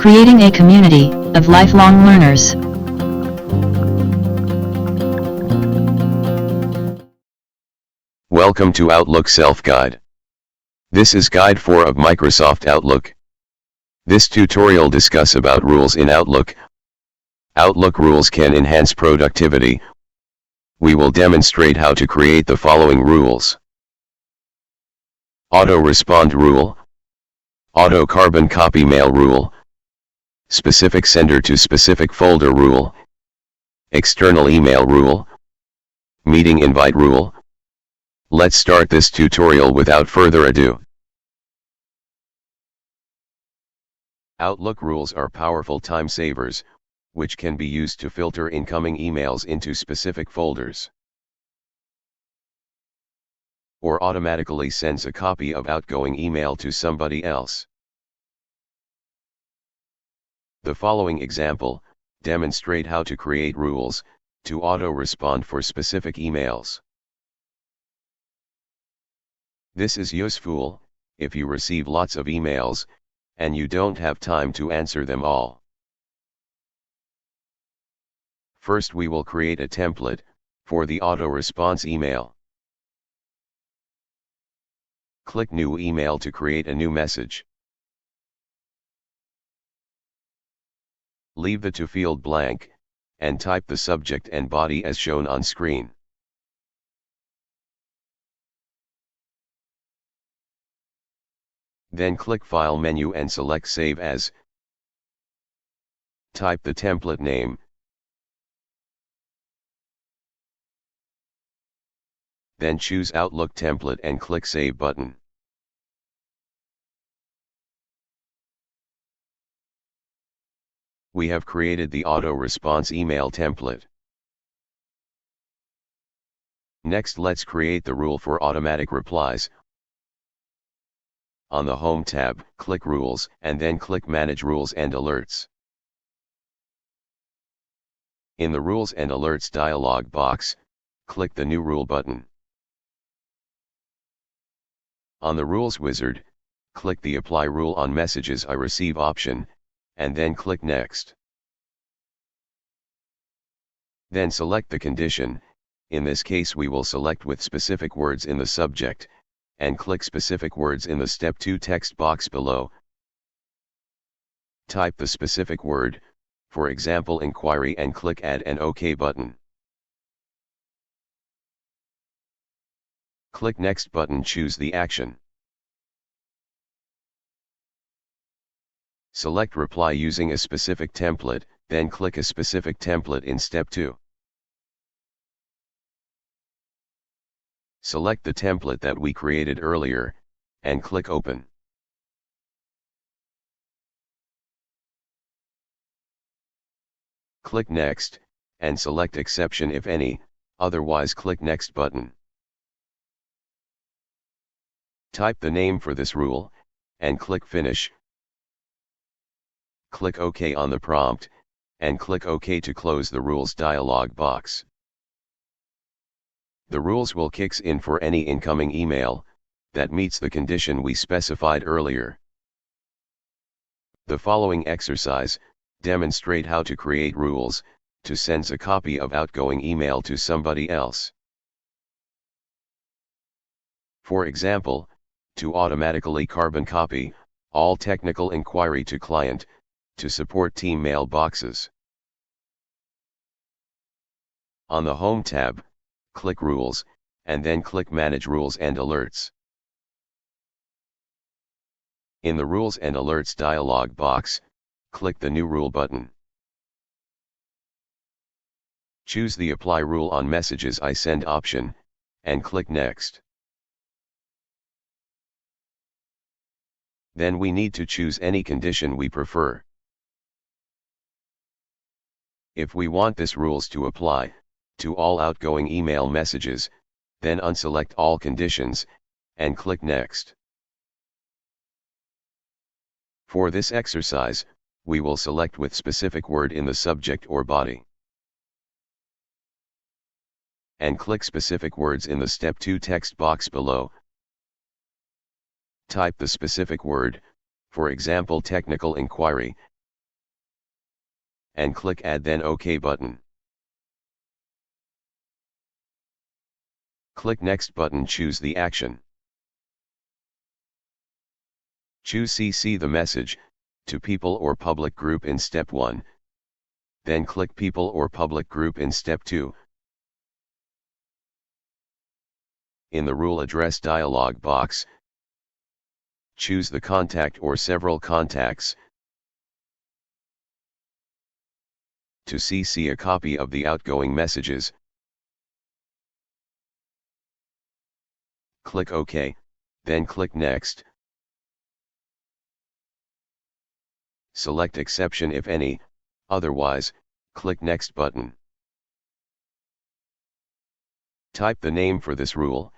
creating a community of lifelong learners. Welcome to Outlook Self-Guide. This is Guide 4 of Microsoft Outlook. This tutorial discuss about rules in Outlook. Outlook rules can enhance productivity. We will demonstrate how to create the following rules. Auto Respond Rule, Auto Carbon Copy Mail Rule, Specific Sender to Specific Folder Rule, External Email Rule, Meeting Invite Rule. Let's start this tutorial without further ado. Outlook rules are powerful time savers, which can be used to filter incoming emails into specific folders, or automatically sends a copy of outgoing email to somebody else. The following example demonstrate how to create rules to auto-respond for specific emails. This is useful if you receive lots of emails and you don't have time to answer them all. First, we will create a template for the auto-response email. Click New Email to create a new message. Leave the To field blank, and type the subject and body as shown on screen. Then click File menu and select Save As. Type the template name. Then choose Outlook Template and click Save button. We have created the auto-response email template. Next, let's create the rule for automatic replies. On the Home tab, click Rules and then click Manage Rules and Alerts. In the Rules and Alerts dialog box, click the New Rule button. On the Rules wizard, click the Apply Rule on Messages I Receive option, and then click Next. Then select the condition. In this case we will select with specific words in the subject, and click specific words in the Step 2 text box below. Type the specific word, for example inquiry, and click Add and OK button. Click Next button, choose the action. Select Reply using a specific template, then click a specific template in Step 2. Select the template that we created earlier, and click Open. Click Next, and select Exception if any, otherwise click Next button. Type the name for this rule, and click Finish. Click OK on the prompt, and click OK to close the Rules dialog box. The rules will kicks in for any incoming email that meets the condition we specified earlier. The following exercise demonstrate how to create rules to send a copy of outgoing email to somebody else. For example, to automatically carbon copy all technical inquiry to client to support team mailboxes. On the Home tab, click Rules, and then click Manage Rules and Alerts. In the Rules and Alerts dialog box, click the New Rule button. Choose the Apply Rule on Messages I Send option, and click Next. Then we need to choose any condition we prefer. If we want this rules to apply to all outgoing email messages, then unselect all conditions, and click Next. For this exercise, we will select with specific word in the subject or body, and click specific words in the Step 2 text box below. Type the specific word, for example technical inquiry, and click Add then OK button. Click Next button, choose the action. Choose CC the message to people or public group in step 1. Then click People or Public Group in step 2. In the Rule Address dialog box, choose the contact or several contacts to CC a copy of the outgoing messages. Click OK, then click Next. Select Exception if any, otherwise, click Next button. Type the name for this rule,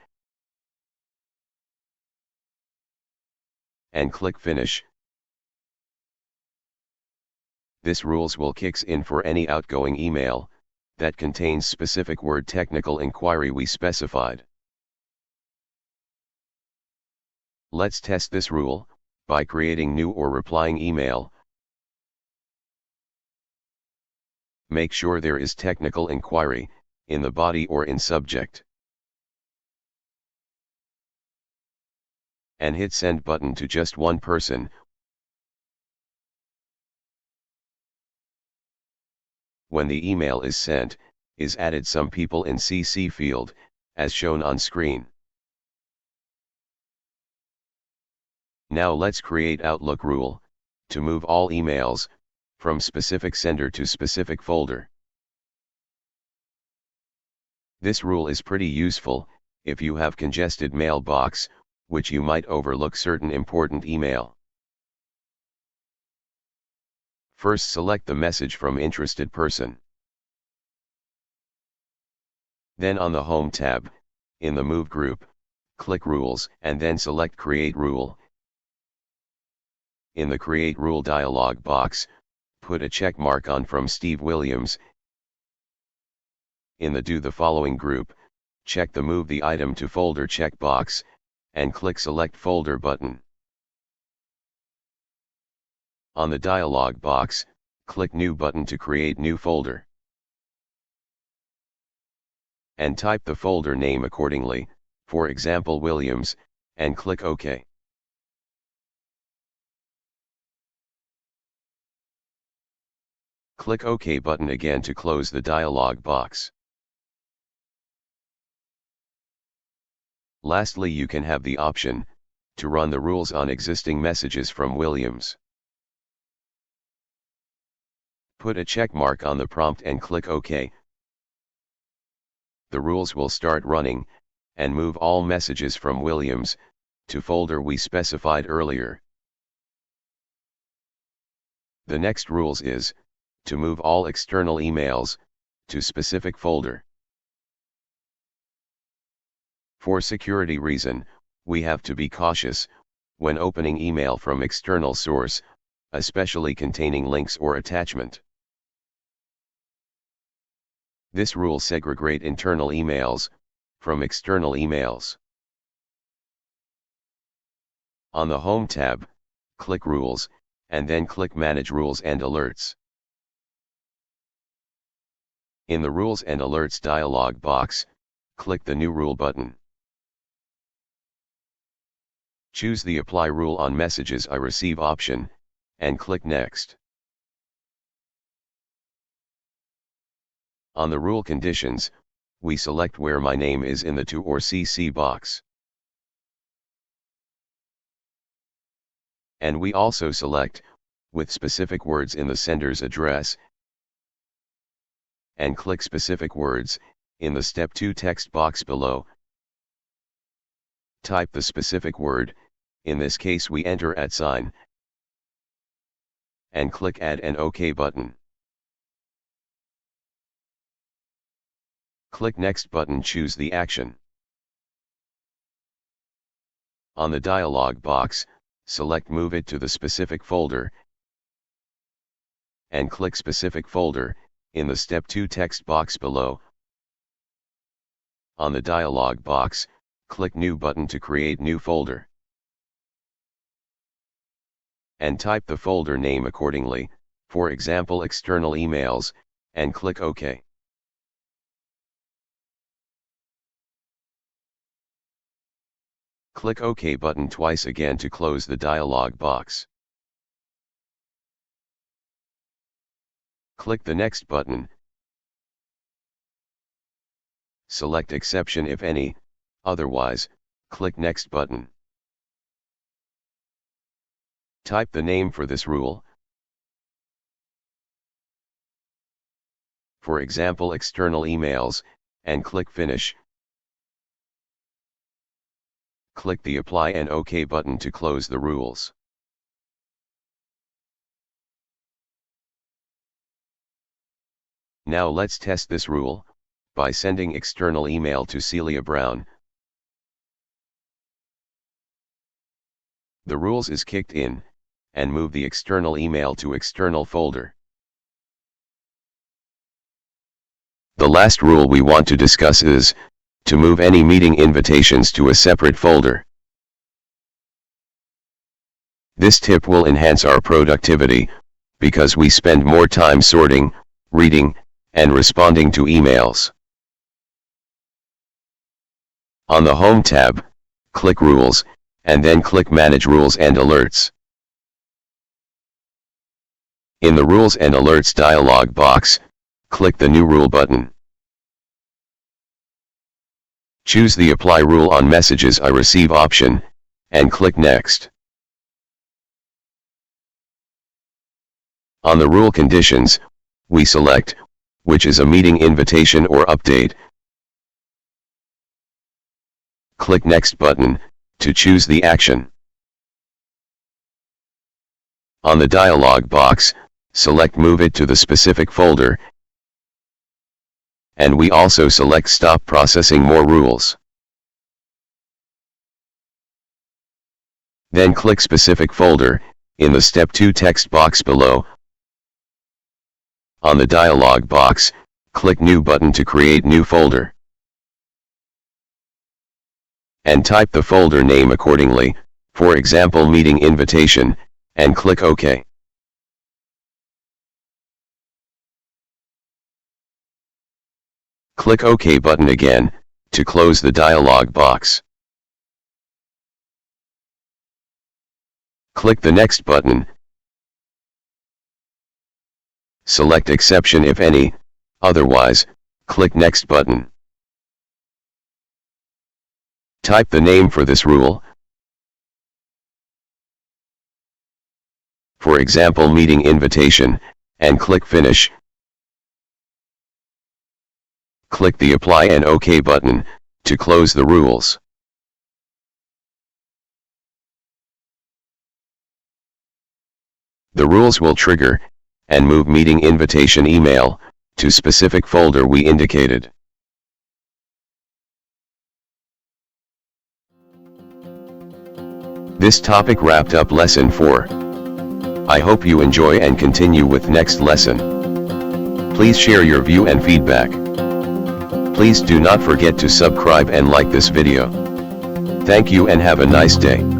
and click Finish. This rules will kicks in for any outgoing email that contains specific word technical inquiry we specified. Let's test this rule by creating new or replying email. Make sure there is technical inquiry in the body or in subject, and hit Send button to just one person. When the email is sent, is added some people in CC field, as shown on screen. Now let's create Outlook rule to move all emails from specific sender to specific folder. This rule is pretty useful if you have congested mailbox, which you might overlook certain important email. First, select the message from interested person. Then on the Home tab, in the Move group, click Rules and then select Create Rule. In the Create Rule dialog box, put a check mark on From Steve Williams. In the Do the Following group, check the Move the item to folder checkbox, and click Select Folder button. On the dialog box, click New button to create new folder. And type the folder name accordingly, for example Williams, and click OK. Click OK button again to close the dialog box. Lastly, you can have the option to run the rules on existing messages from Williams. Put a check mark on the prompt and click OK. The rules will start running, and move all messages from Williams to folder we specified earlier. The next rules is to move all external emails to specific folder. For security reason, we have to be cautious when opening email from external source, especially containing links or attachment. This rule segregate internal emails from external emails. On the Home tab, click Rules, and then click Manage Rules and Alerts. In the Rules and Alerts dialog box, click the New Rule button. Choose the Apply Rule on Messages I Receive option, and click Next. On the rule conditions, we select where my name is in the To or CC box. And we also select, with specific words in the sender's address, and click specific words in the Step 2 text box below. Type the specific word, in this case we enter @, and click Add and OK button. Click Next button, choose the action. On the dialog box, select Move it to the specific folder, and click Specific Folder in the Step 2 text box below. On the dialog box, click New button to create new folder. And type the folder name accordingly, for example external emails, and click OK. Click OK button twice again to close the dialog box. Click the Next button. Select Exception if any, otherwise, click Next button. Type the name for this rule. For example external emails, and click Finish. Click the Apply and OK button to close the rules. Now let's test this rule, by sending external email to Celia Brown. The rules is kicked in, and move the external email to external folder. The last rule we want to discuss is, to move any meeting invitations to a separate folder. This tip will enhance our productivity, because we spend more time sorting, reading, and responding to emails. On the Home tab, click Rules, and then click Manage Rules and Alerts. In the Rules and Alerts dialog box, click the New Rule button. Choose the Apply Rule on Messages I Receive option, and click Next. On the Rule Conditions, we select, which is a meeting invitation or update. Click Next button, to choose the action. On the dialog box, select Move it to the specific folder, and we also select Stop Processing More Rules. Then click Specific Folder, in the Step 2 text box below. On the dialog box, click New button to create new folder. And type the folder name accordingly, for example Meeting Invitation, and click OK. Click OK button again, to close the dialog box. Click the Next button. Select Exception if any, otherwise, click Next button. Type the name for this rule. For example Meeting Invitation, and click Finish. Click the Apply and OK button, to close the rules. The rules will trigger, and move meeting invitation email, to specific folder we indicated. This topic wrapped up lesson 4. I hope you enjoy and continue with next lesson. Please share your view and feedback. Please do not forget to subscribe and like this video. Thank you and have a nice day.